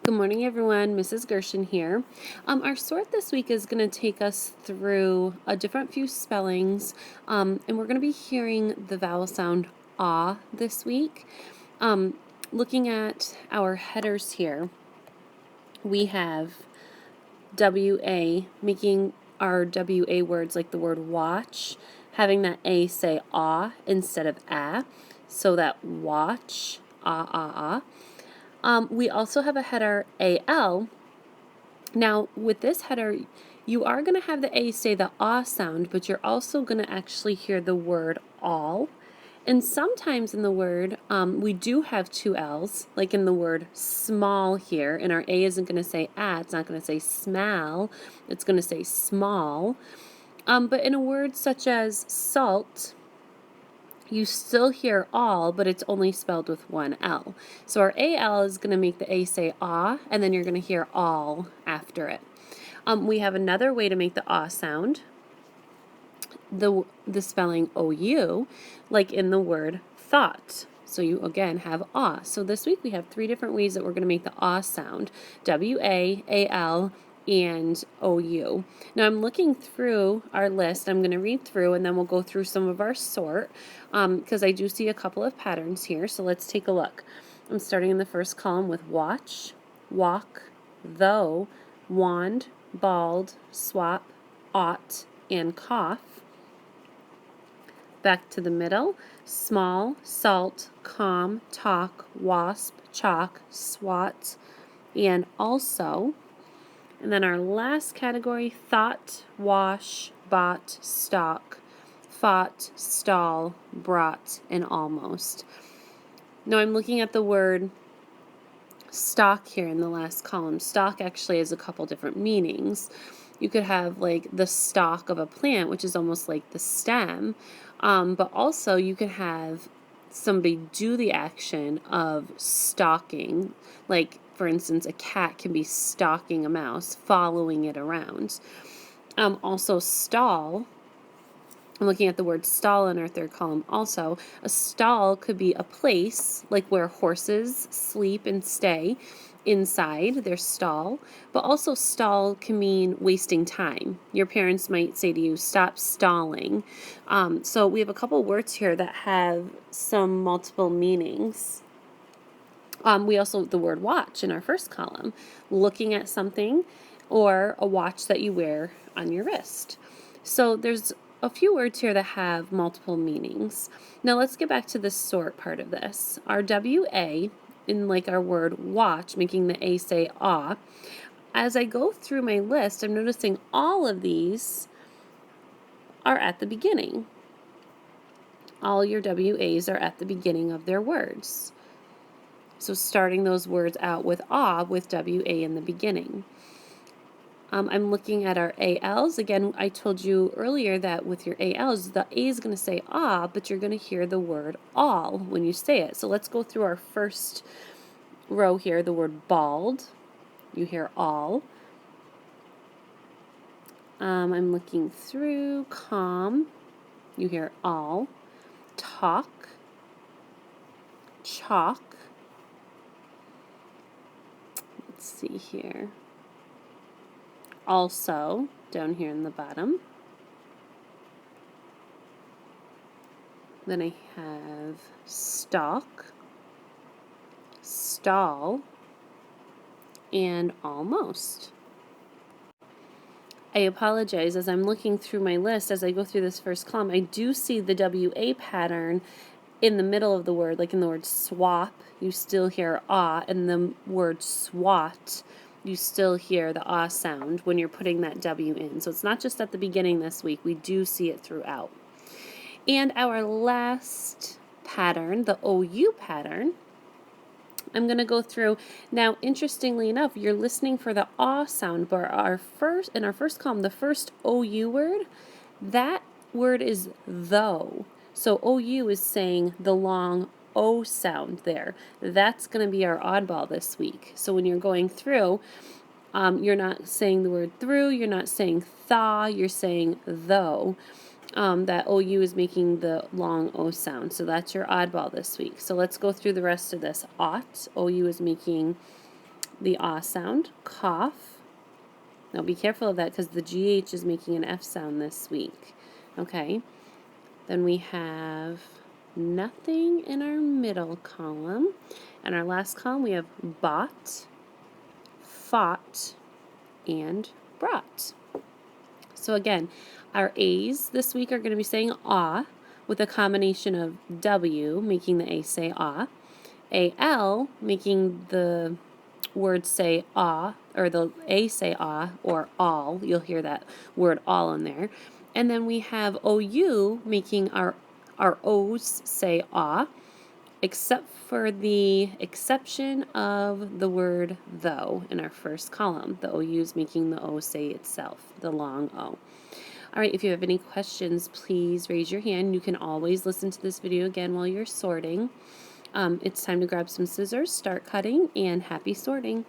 Good morning, everyone. Mrs. Gershon here. Our sort this week is going to take us through a different few spellings, and we're going to be hearing the vowel sound ah this week. Looking at our headers here, we have WA, making our WA words like the word watch, having that A say ah instead of ah, so that watch, ah, ah, ah. We also have a header AL. Now, with this header, you are going to have the A say the ah sound, but you're also going to actually hear the word all. And sometimes in the word, we do have two L's, like in the word small here, and our A isn't going to say ah, it's not going to say smell, it's going to say small. But in a word such as salt, you still hear all, but it's only spelled with one L. So our AL is going to make the A say ah, and then you're going to hear all after it. We have another way to make the ah sound, the spelling OU, like in the word thought. So you again have ah. So this week we have three different ways that we're going to make the ah sound: WA, AL, and OU. Now I'm looking through our list. I'm going to read through and then we'll go through some of our sort because I do see a couple of patterns here. So let's take a look. I'm starting in the first column with watch, walk, though, wand, bald, swap, ought, and cough. Back to the middle, small, salt, calm, talk, wasp, chalk, swat, and also. And then our last category, thought, wash, bought, stock, fought, stall, brought, and almost. Now I'm looking at the word stock here in the last column. Stock actually has a couple different meanings. You could have like the stalk of a plant, which is almost like the stem, but also you could have somebody do the action of stalking, like for instance a cat can be stalking a mouse, following it around. Also stall, I'm looking at the word stall in our third column also. A stall could be a place, like where horses sleep and stay inside their stall, but also stall can mean wasting time. Your parents might say to you, stop stalling. So we have a couple words here that have some multiple meanings. We also, the word watch in our first column, looking at something or a watch that you wear on your wrist. So there's a few words here that have multiple meanings. Now let's get back to the sort part of this. Our WA, in like our word watch, making the A say ah, as I go through my list, I'm noticing all of these are at the beginning. All your WAs are at the beginning of their words. So starting those words out with ah with WA in the beginning. I'm looking at our ALs. Again, I told you earlier that with your ALs, the A is going to say ah, but you're going to hear the word all when you say it. So let's go through our first row here, the word bald. You hear all. I'm looking through calm. You hear all. Talk. Chalk. Let's see here. Also, down here in the bottom. Then I have stalk, stall, and almost. I apologize, as I'm looking through my list, as I go through this first column, I do see the WA pattern in the middle of the word, like in the word swap, you still hear ah, and the word swat, you still hear the ah sound when you're putting that W in. So it's not just at the beginning this week, we do see it throughout. And our last pattern, the OU pattern, I'm going to go through. Now, interestingly enough, you're listening for the ah sound, but in our first column, the first OU word, that word is though. So OU is saying the long O sound there. That's going to be our oddball this week. So when you're going through, you're not saying the word through, you're not saying thaw, you're saying though. That OU is making the long O sound. So that's your oddball this week. So let's go through the rest of this. Ought, OU is making the ah sound, cough. Now be careful of that because the GH is making an F sound this week. Okay. Then we have nothing in our middle column. And our last column we have bought, fought, and brought. So again, our A's this week are going to be saying ah with a combination of W making the A say ah, AL making the word say ah, or the A say ah, or all. You'll hear that word all in there. And then we have OU making our O's say ah, except for the exception of the word though in our first column. The OU's making the O say itself, the long O. All right, if you have any questions, please raise your hand. You can always listen to this video again while you're sorting. It's time to grab some scissors, start cutting, and happy sorting.